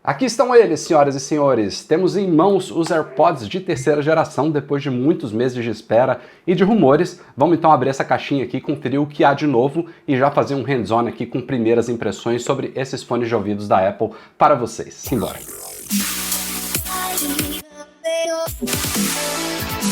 Aqui estão eles, senhoras e senhores. Temos em mãos os AirPods de terceira geração depois de muitos meses de espera e de rumores. Vamos então abrir essa caixinha aqui, conferir o que há de novo e já fazer um hands-on aqui com primeiras impressões sobre esses fones de ouvidos da Apple para vocês. Simbora!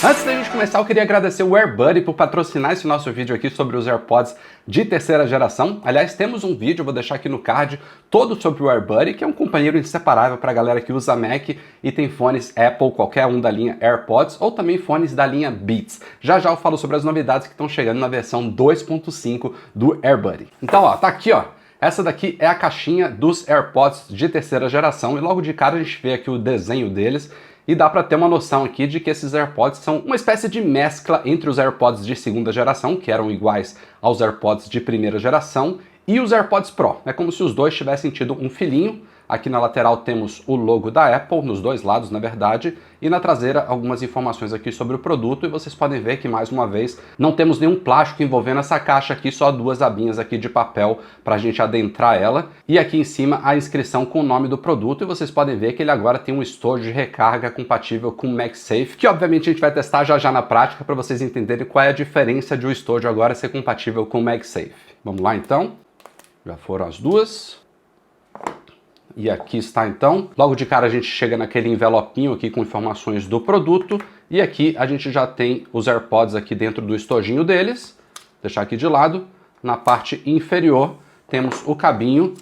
Antes da gente começar, eu queria agradecer o AirBuddy por patrocinar esse nosso vídeo aqui sobre os AirPods de terceira geração. Aliás, temos um vídeo, eu vou deixar aqui no card, todo sobre o AirBuddy, que é um companheiro inseparável para a galera que usa Mac e tem fones Apple, qualquer um da linha AirPods, ou também fones da linha Beats. Já já eu falo sobre as novidades que estão chegando na versão 2.5 do AirBuddy. Então, ó, tá aqui, ó. Essa daqui é a caixinha dos AirPods de terceira geração e logo de cara a gente vê aqui o desenho deles. E dá para ter uma noção aqui de que esses AirPods são uma espécie de mescla entre os AirPods de segunda geração, que eram iguais aos AirPods de primeira geração, e os AirPods Pro. É como se os dois tivessem tido um filhinho. Aqui na lateral temos o logo da Apple, nos dois lados, na verdade, e na traseira algumas informações aqui sobre o produto, e vocês podem ver que, mais uma vez, não temos nenhum plástico envolvendo essa caixa aqui, só duas abinhas aqui de papel para a gente adentrar ela, e aqui em cima a inscrição com o nome do produto, e vocês podem ver que ele agora tem um estojo de recarga compatível com o MagSafe, que obviamente a gente vai testar já já na prática para vocês entenderem qual é a diferença de o estojo agora ser compatível com o MagSafe. Vamos lá então, já foram as duas. E aqui está então, logo de cara a gente chega naquele envelopinho aqui com informações do produto e aqui a gente já tem os AirPods aqui dentro do estojinho deles, vou deixar aqui de lado. Na parte inferior temos o cabinho,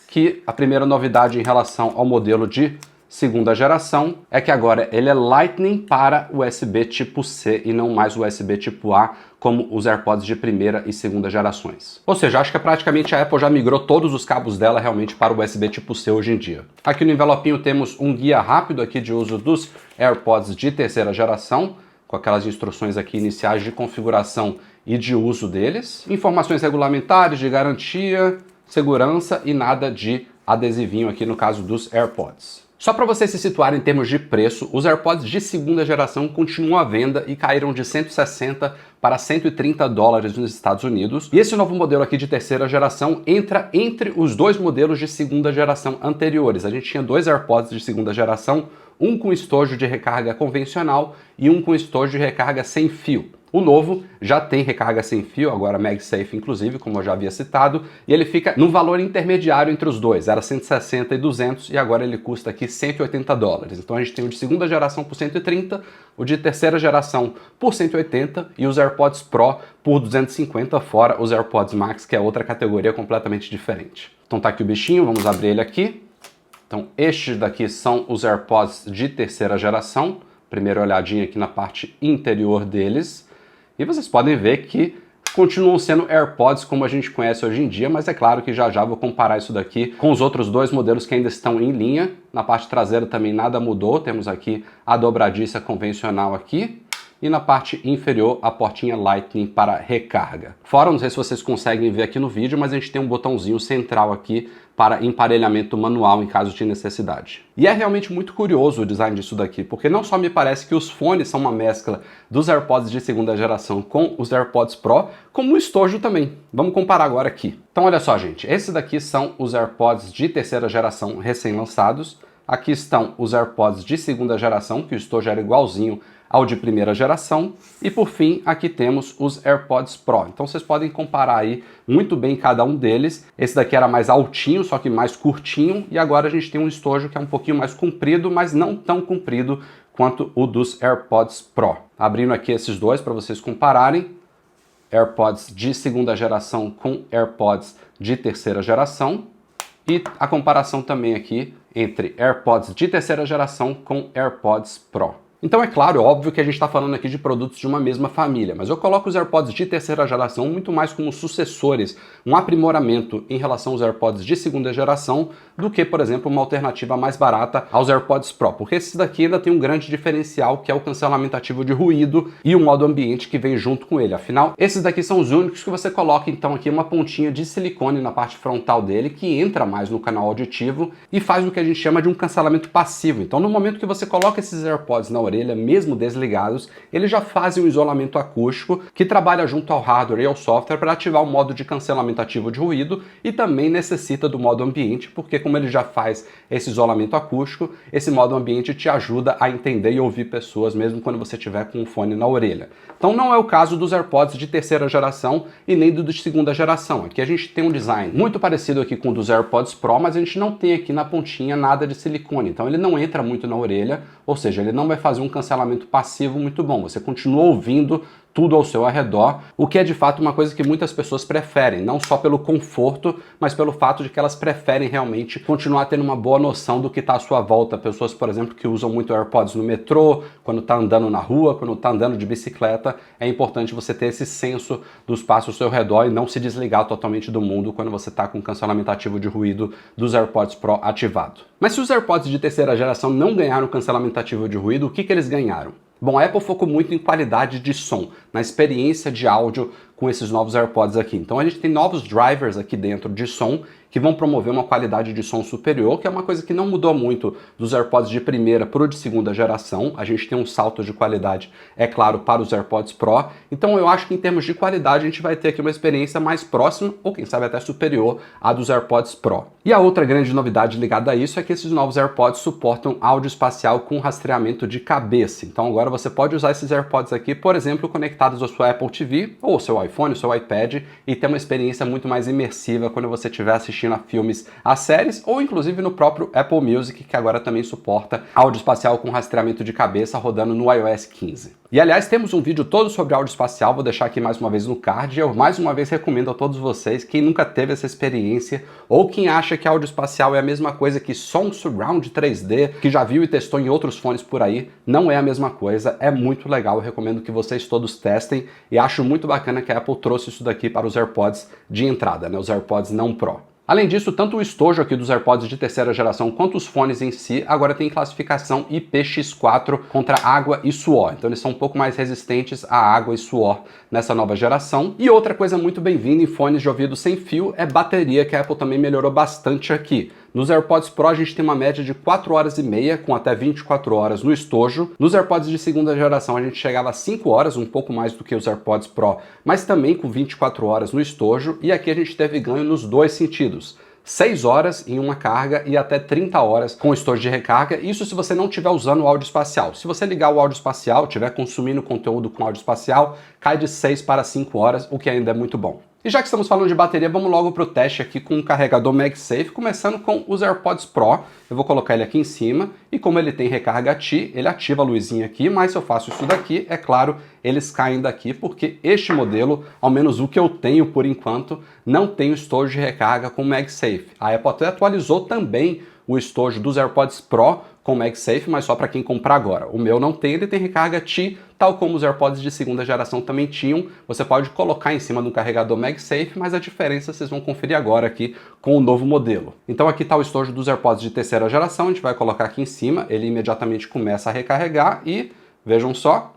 que a primeira novidade em relação ao modelo de segunda geração é que agora ele é Lightning para USB tipo C e não mais USB tipo A, como os AirPods de primeira e segunda gerações. Ou seja, acho que praticamente a Apple já migrou todos os cabos dela realmente para o USB tipo C hoje em dia. Aqui no envelopinho temos um guia rápido aqui de uso dos AirPods de terceira geração, com aquelas instruções aqui iniciais de configuração e de uso deles. Informações regulamentares, de garantia, segurança e nada de adesivinho aqui no caso dos AirPods. Só para você se situar em termos de preço, os AirPods de segunda geração continuam à venda e caíram de 160 para 130 dólares nos Estados Unidos. E esse novo modelo aqui de terceira geração entra entre os dois modelos de segunda geração anteriores. A gente tinha dois AirPods de segunda geração, um com estojo de recarga convencional e um com estojo de recarga sem fio. O novo já tem recarga sem fio, agora MagSafe inclusive, como eu já havia citado, e ele fica num valor intermediário entre os dois, era 160 e 200 e agora ele custa aqui 180 dólares. Então a gente tem o de segunda geração por 130, o de terceira geração por 180 e os AirPods Pro por 250, fora os AirPods Max, que é outra categoria completamente diferente. Então tá aqui o bichinho, vamos abrir ele aqui. Então estes daqui são os AirPods de terceira geração, primeira olhadinha aqui na parte interior deles. E vocês podem ver que continuam sendo AirPods como a gente conhece hoje em dia, mas é claro que já já vou comparar isso daqui com os outros dois modelos que ainda estão em linha. Na parte traseira também nada mudou, temos aqui a dobradiça convencional aqui. E na parte inferior a portinha Lightning para recarga. Fora, não sei se vocês conseguem ver aqui no vídeo, mas a gente tem um botãozinho central aqui para emparelhamento manual em caso de necessidade. E é realmente muito curioso o design disso daqui, porque não só me parece que os fones são uma mescla dos AirPods de segunda geração com os AirPods Pro, como o estojo também. Vamos comparar agora aqui. Então olha só, gente, esses daqui são os AirPods de terceira geração recém-lançados. Aqui estão os AirPods de segunda geração, que o estojo era igualzinho ao de primeira geração, e por fim aqui temos os AirPods Pro. Então vocês podem comparar aí muito bem cada um deles. Esse daqui era mais altinho, só que mais curtinho, e agora a gente tem um estojo que é um pouquinho mais comprido, mas não tão comprido quanto o dos AirPods Pro. Abrindo aqui esses dois para vocês compararem, AirPods de segunda geração com AirPods de terceira geração, e a comparação também aqui entre AirPods de terceira geração com AirPods Pro. Então é claro, óbvio que a gente está falando aqui de produtos de uma mesma família, mas eu coloco os AirPods de terceira geração muito mais como sucessores, um aprimoramento em relação aos AirPods de segunda geração do que, por exemplo, uma alternativa mais barata aos AirPods Pro, porque esse daqui ainda tem um grande diferencial que é o cancelamento ativo de ruído e o modo ambiente que vem junto com ele. Afinal, esses daqui são os únicos que você coloca então aqui uma pontinha de silicone na parte frontal dele que entra mais no canal auditivo e faz o que a gente chama de um cancelamento passivo. Então no momento que você coloca esses AirPods na orelha, orelha, mesmo desligados, eles já fazem um isolamento acústico que trabalha junto ao hardware e ao software para ativar o modo de cancelamento ativo de ruído e também necessita do modo ambiente, porque como ele já faz esse isolamento acústico, esse modo ambiente te ajuda a entender e ouvir pessoas mesmo quando você estiver com o fone na orelha. Então não é o caso dos AirPods de terceira geração e nem do de segunda geração. Aqui a gente tem um design muito parecido aqui com o dos AirPods Pro, mas a gente não tem aqui na pontinha nada de silicone, então ele não entra muito na orelha, ou seja, ele não vai fazer um cancelamento passivo muito bom. Você continua ouvindo tudo ao seu arredor, o que é de fato uma coisa que muitas pessoas preferem, não só pelo conforto, mas pelo fato de que elas preferem realmente continuar tendo uma boa noção do que está à sua volta. Pessoas, por exemplo, que usam muito AirPods no metrô, quando está andando na rua, quando está andando de bicicleta, é importante você ter esse senso dos passos ao seu redor e não se desligar totalmente do mundo quando você está com o cancelamento ativo de ruído dos AirPods Pro ativado. Mas se os AirPods de terceira geração não ganharam cancelamento ativo de ruído, o que eles ganharam? Bom, a Apple focou muito em qualidade de som, na experiência de áudio com esses novos AirPods aqui. Então a gente tem novos drivers aqui dentro de som que vão promover uma qualidade de som superior, que é uma coisa que não mudou muito dos AirPods de primeira para o de segunda geração. A gente tem um salto de qualidade, é claro, para os AirPods Pro. Então eu acho que em termos de qualidade a gente vai ter aqui uma experiência mais próxima, ou quem sabe até superior, à dos AirPods Pro. E a outra grande novidade ligada a isso é que esses novos AirPods suportam áudio espacial com rastreamento de cabeça. Então agora você pode usar esses AirPods aqui, por exemplo, conectados à sua Apple TV, ou ao seu iPhone, ao seu iPad, e ter uma experiência muito mais imersiva quando você estiver assistindo a filmes, a séries, ou inclusive no próprio Apple Music, que agora também suporta áudio espacial com rastreamento de cabeça rodando no iOS 15. E aliás, temos um vídeo todo sobre áudio espacial, vou deixar aqui mais uma vez no card, e eu mais uma vez recomendo a todos vocês, quem nunca teve essa experiência, ou quem acha que áudio espacial é a mesma coisa que som surround 3D, que já viu e testou em outros fones por aí, não é a mesma coisa, é muito legal, eu recomendo que vocês todos testem, e acho muito bacana que a Apple trouxe isso daqui para os AirPods de entrada, né, os AirPods não Pro. Além disso, tanto o estojo aqui dos AirPods de terceira geração quanto os fones em si agora tem classificação IPX4 contra água e suor. Então eles são um pouco mais resistentes à água e suor nessa nova geração. E outra coisa muito bem-vinda em fones de ouvido sem fio é bateria, que a Apple também melhorou bastante aqui. Nos AirPods Pro a gente tem uma média de 4 horas e meia, com até 24 horas no estojo. Nos AirPods de segunda geração a gente chegava a 5 horas, um pouco mais do que os AirPods Pro, mas também com 24 horas no estojo. E aqui a gente teve ganho nos dois sentidos. 6 horas em uma carga e até 30 horas com estojo de recarga, isso se você não estiver usando o áudio espacial. Se você ligar o áudio espacial, estiver consumindo conteúdo com áudio espacial, cai de 6 para 5 horas, o que ainda é muito bom. E já que estamos falando de bateria, vamos logo para o teste aqui com o carregador MagSafe, começando com os AirPods Pro. Eu vou colocar ele aqui em cima e como ele tem recarga Qi, ele ativa a luzinha aqui, mas se eu faço isso daqui, é claro, eles caem daqui porque este modelo, ao menos o que eu tenho por enquanto, não tem o estojo de recarga com MagSafe. A Apple até atualizou também o estojo dos AirPods Pro com MagSafe, mas só para quem comprar agora. O meu não tem, ele tem recarga Qi, tal como os AirPods de segunda geração também tinham. Você pode colocar em cima do carregador MagSafe, mas a diferença vocês vão conferir agora aqui com o novo modelo. Então aqui está o estojo dos AirPods de terceira geração, a gente vai colocar aqui em cima, ele imediatamente começa a recarregar e, vejam só,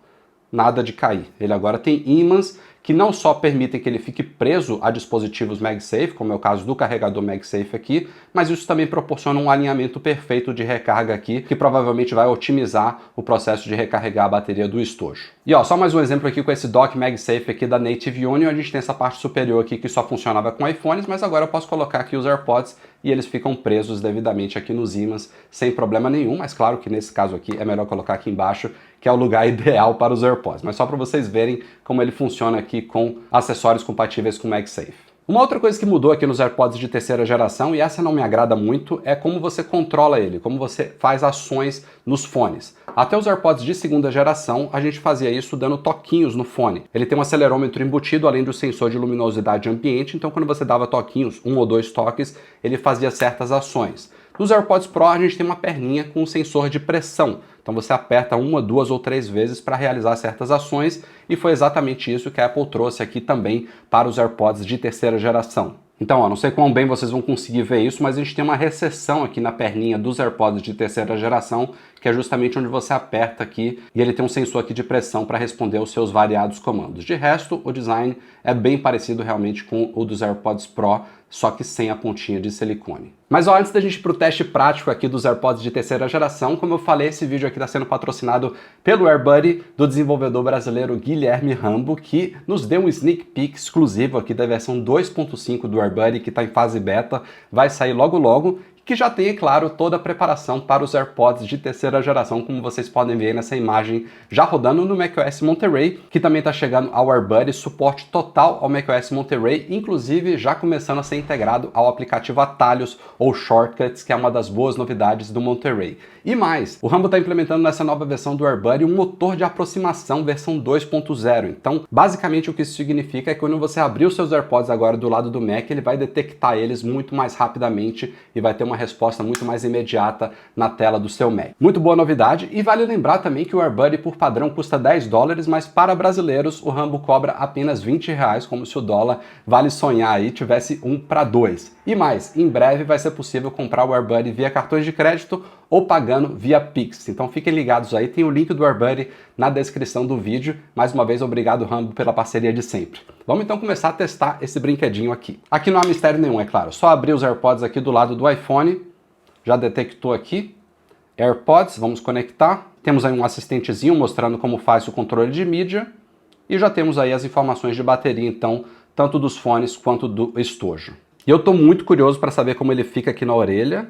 nada de cair. Ele agora tem ímãs que não só permitem que ele fique preso a dispositivos MagSafe, como é o caso do carregador MagSafe aqui, mas isso também proporciona um alinhamento perfeito de recarga aqui, que provavelmente vai otimizar o processo de recarregar a bateria do estojo. E ó, só mais um exemplo aqui com esse dock MagSafe aqui da Native Union, a gente tem essa parte superior aqui que só funcionava com iPhones, mas agora eu posso colocar aqui os AirPods e eles ficam presos devidamente aqui nos ímãs, sem problema nenhum, mas claro que nesse caso aqui é melhor colocar aqui embaixo, que é o lugar ideal para os AirPods, mas só para vocês verem como ele funciona aqui com acessórios compatíveis com MagSafe. Uma outra coisa que mudou aqui nos AirPods de terceira geração, e essa não me agrada muito, é como você controla ele, como você faz ações nos fones. Até os AirPods de segunda geração, a gente fazia isso dando toquinhos no fone. Ele tem um acelerômetro embutido, além do sensor de luminosidade ambiente, então quando você dava toquinhos, 1 ou 2 toques, ele fazia certas ações. Nos AirPods Pro a gente tem uma perninha com um sensor de pressão, então você aperta 1, 2 ou 3 vezes para realizar certas ações e foi exatamente isso que a Apple trouxe aqui também para os AirPods de terceira geração. Então, ó, não sei quão bem vocês vão conseguir ver isso, mas a gente tem uma recessão aqui na perninha dos AirPods de terceira geração, que é justamente onde você aperta aqui e ele tem um sensor aqui de pressão para responder aos seus variados comandos. De resto, o design é bem parecido realmente com o dos AirPods Pro, só que sem a pontinha de silicone. Mas ó, antes da gente ir para o teste prático aqui dos AirPods de terceira geração, como eu falei, esse vídeo aqui está sendo patrocinado pelo AirBuddy, do desenvolvedor brasileiro Guilherme Rambo, que nos deu um sneak peek exclusivo aqui da versão 2.5 do AirBuddy, que está em fase beta, vai sair logo logo, que já tem, é claro, toda a preparação para os AirPods de terceira geração, como vocês podem ver nessa imagem já rodando no macOS Monterey, que também está chegando ao AirBuddy, suporte total ao macOS Monterey, inclusive já começando a ser integrado ao aplicativo Atalhos ou Shortcuts, que é uma das boas novidades do Monterey. E mais, o Rambo está implementando nessa nova versão do AirBuddy um motor de aproximação versão 2.0. Então, basicamente o que isso significa é que quando você abrir os seus AirPods agora do lado do Mac, ele vai detectar eles muito mais rapidamente e vai ter uma resposta muito mais imediata na tela do seu Mac. Muito boa novidade, e vale lembrar também que o AirBuddy por padrão custa $10, mas para brasileiros o Rambo cobra apenas R$20, como se o dólar, vale sonhar aí, tivesse 1 para 2. E mais, em breve vai ser possível comprar o AirBuddy via cartões de crédito ou pagando via Pix. Então fiquem ligados aí, tem o link do AirBuddy na descrição do vídeo. Mais uma vez, obrigado Rambo pela parceria de sempre. Vamos então começar a testar esse brinquedinho aqui. Aqui não há mistério nenhum, é claro. Só abrir os AirPods aqui do lado do iPhone. Já detectou aqui. AirPods, vamos conectar. Temos aí um assistentezinho mostrando como faz o controle de mídia. E já temos aí as informações de bateria, então, tanto dos fones quanto do estojo. E eu estou muito curioso para saber como ele fica aqui na orelha.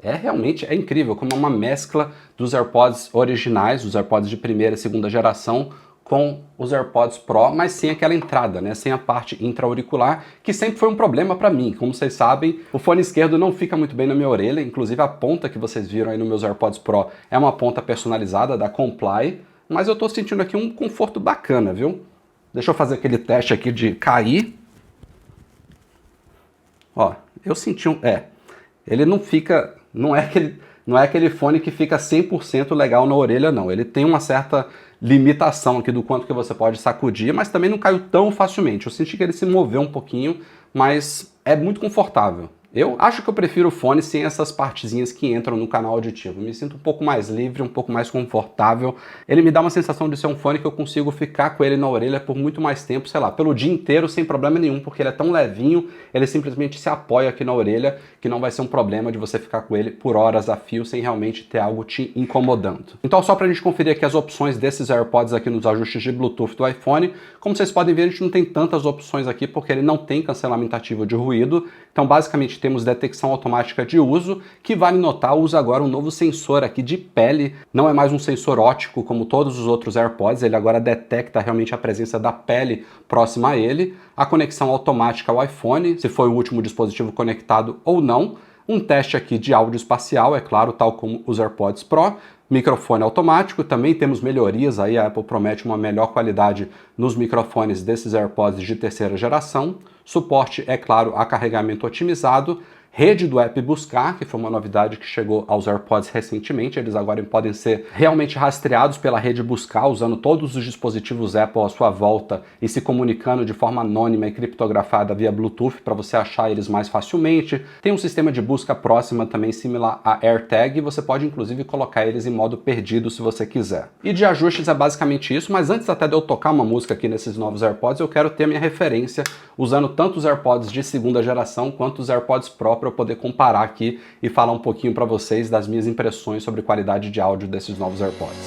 Realmente é incrível, como é uma mescla dos AirPods originais, os AirPods de primeira e segunda geração, com os AirPods Pro, mas sem aquela entrada, né? Sem a parte intra-auricular, que sempre foi um problema para mim. Como vocês sabem, o fone esquerdo não fica muito bem na minha orelha, inclusive a ponta que vocês viram aí nos meus AirPods Pro é uma ponta personalizada da Comply, mas eu tô sentindo aqui um conforto bacana, viu? Deixa eu fazer aquele teste aqui de cair. Ó, eu senti ele não fica, não é aquele fone que fica 100% legal na orelha, não. Ele tem uma certa limitação aqui do quanto que você pode sacudir, mas também não caiu tão facilmente. Eu senti que ele se moveu um pouquinho, mas é muito confortável. Eu acho que eu prefiro o fone sem essas partezinhas que entram no canal auditivo. Me sinto um pouco mais livre, um pouco mais confortável. Ele me dá uma sensação de ser um fone que eu consigo ficar com ele na orelha por muito mais tempo, sei lá, pelo dia inteiro sem problema nenhum, porque ele é tão levinho, ele simplesmente se apoia aqui na orelha, que não vai ser um problema de você ficar com ele por horas a fio sem realmente ter algo te incomodando. Então, só pra gente conferir aqui as opções desses AirPods aqui nos ajustes de Bluetooth do iPhone, como vocês podem ver, a gente não tem tantas opções aqui porque ele não tem cancelamento ativo de ruído. Então, basicamente, temos detecção automática de uso, que vale notar, usa agora um novo sensor aqui de pele, não é mais um sensor óptico como todos os outros AirPods, ele agora detecta realmente a presença da pele próxima a ele, a conexão automática ao iPhone, se foi o último dispositivo conectado ou não, um teste aqui de áudio espacial, é claro, tal como os AirPods Pro, microfone automático, também temos melhorias aí, a Apple promete uma melhor qualidade nos microfones desses AirPods de terceira geração, suporte, é claro, a carregamento otimizado, rede do app Buscar, que foi uma novidade que chegou aos AirPods recentemente, eles agora podem ser realmente rastreados pela rede Buscar, usando todos os dispositivos Apple à sua volta e se comunicando de forma anônima e criptografada via Bluetooth para você achar eles mais facilmente. Tem um sistema de busca próxima também similar a AirTag, e você pode inclusive colocar eles em modo perdido se você quiser. E de ajustes é basicamente isso, mas antes até de eu tocar uma música aqui nesses novos AirPods, eu quero ter a minha referência usando tanto os AirPods de segunda geração quanto os AirPods Pro para eu poder comparar aqui e falar um pouquinho para vocês das minhas impressões sobre qualidade de áudio desses novos AirPods.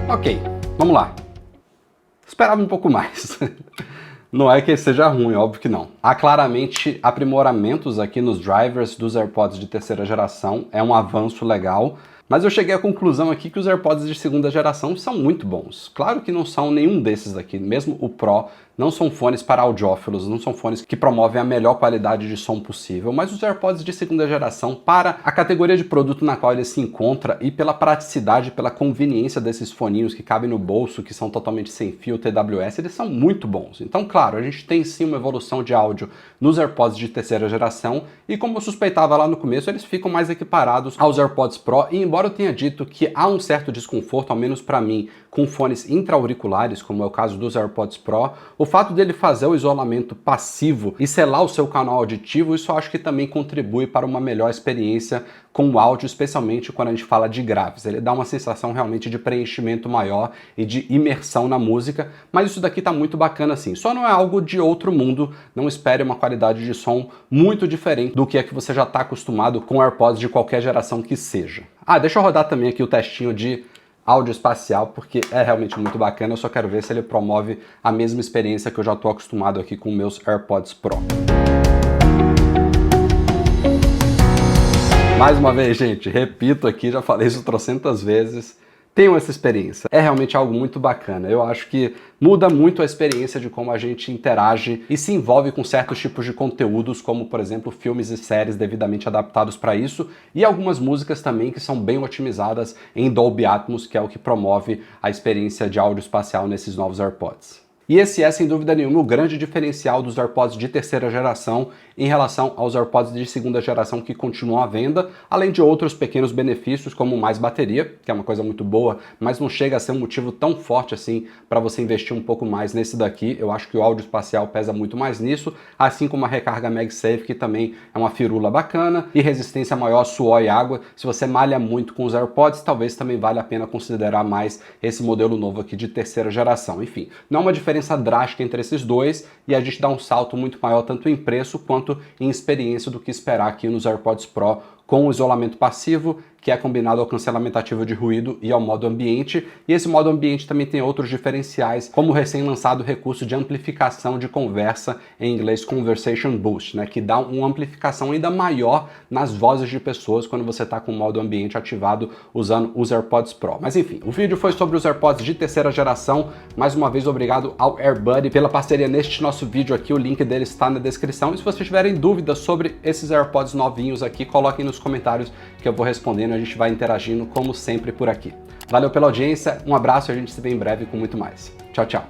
Ok, vamos lá. Esperava um pouco mais. Não é que seja ruim, óbvio que não. Há claramente aprimoramentos aqui nos drivers dos AirPods de terceira geração, é um avanço legal. Mas eu cheguei à conclusão aqui que os AirPods de segunda geração são muito bons. Claro que não são nenhum desses aqui, mesmo o Pro, não são fones para audiófilos, não são fones que promovem a melhor qualidade de som possível, mas os AirPods de segunda geração, para a categoria de produto na qual ele se encontra e pela praticidade, pela conveniência desses foninhos que cabem no bolso, que são totalmente sem fio, TWS, eles são muito bons. Então, claro, a gente tem sim uma evolução de áudio nos AirPods de terceira geração e, como eu suspeitava lá no começo, eles ficam mais equiparados aos AirPods Pro, e embora embora eu tenha dito que há um certo desconforto, ao menos para mim, com fones intra-auriculares, como é o caso dos AirPods Pro, o fato dele fazer o isolamento passivo e selar o seu canal auditivo, isso eu acho que também contribui para uma melhor experiência com o áudio, especialmente quando a gente fala de graves. Ele dá uma sensação realmente de preenchimento maior e de imersão na música, mas isso daqui tá muito bacana assim. Só não é algo de outro mundo, não espere uma qualidade de som muito diferente do que é que você já está acostumado com AirPods de qualquer geração que seja. Ah, deixa eu rodar também aqui o testinho de áudio espacial, porque é realmente muito bacana, eu só quero ver se ele promove a mesma experiência que eu já estou acostumado aqui com meus AirPods Pro. Mais uma vez, gente, repito aqui, já falei isso trocentas vezes, tenham essa experiência. É realmente algo muito bacana. Eu acho que muda muito a experiência de como a gente interage e se envolve com certos tipos de conteúdos, como, por exemplo, filmes e séries devidamente adaptados para isso, e algumas músicas também que são bem otimizadas em Dolby Atmos, que é o que promove a experiência de áudio espacial nesses novos AirPods. E esse é, sem dúvida nenhuma, o grande diferencial dos AirPods de terceira geração em relação aos AirPods de segunda geração que continuam à venda, além de outros pequenos benefícios, como mais bateria, que é uma coisa muito boa, mas não chega a ser um motivo tão forte assim para você investir um pouco mais nesse daqui. Eu acho que o áudio espacial pesa muito mais nisso, assim como a recarga MagSafe, que também é uma firula bacana, e resistência maior a suor e água. Se você malha muito com os AirPods, talvez também valha a pena considerar mais esse modelo novo aqui de terceira geração. Enfim, não é uma diferença drástica entre esses dois, e a gente dá um salto muito maior tanto em preço quanto em experiência do que esperar aqui nos AirPods Pro com o isolamento passivo, que é combinado ao cancelamento ativo de ruído e ao modo ambiente. E esse modo ambiente também tem outros diferenciais, como o recém-lançado recurso de amplificação de conversa, em inglês Conversation Boost, né, que dá uma amplificação ainda maior nas vozes de pessoas quando você está com o modo ambiente ativado usando os AirPods Pro. Mas enfim, o vídeo foi sobre os AirPods de terceira geração. Mais uma vez, obrigado ao AirBuddy pela parceria neste nosso vídeo aqui. O link dele está na descrição. E se vocês tiverem dúvidas sobre esses AirPods novinhos aqui, coloquem nos comentários que eu vou respondendo. A gente vai interagindo como sempre por aqui. Valeu pela audiência, um abraço e a gente se vê em breve com muito mais. Tchau, tchau.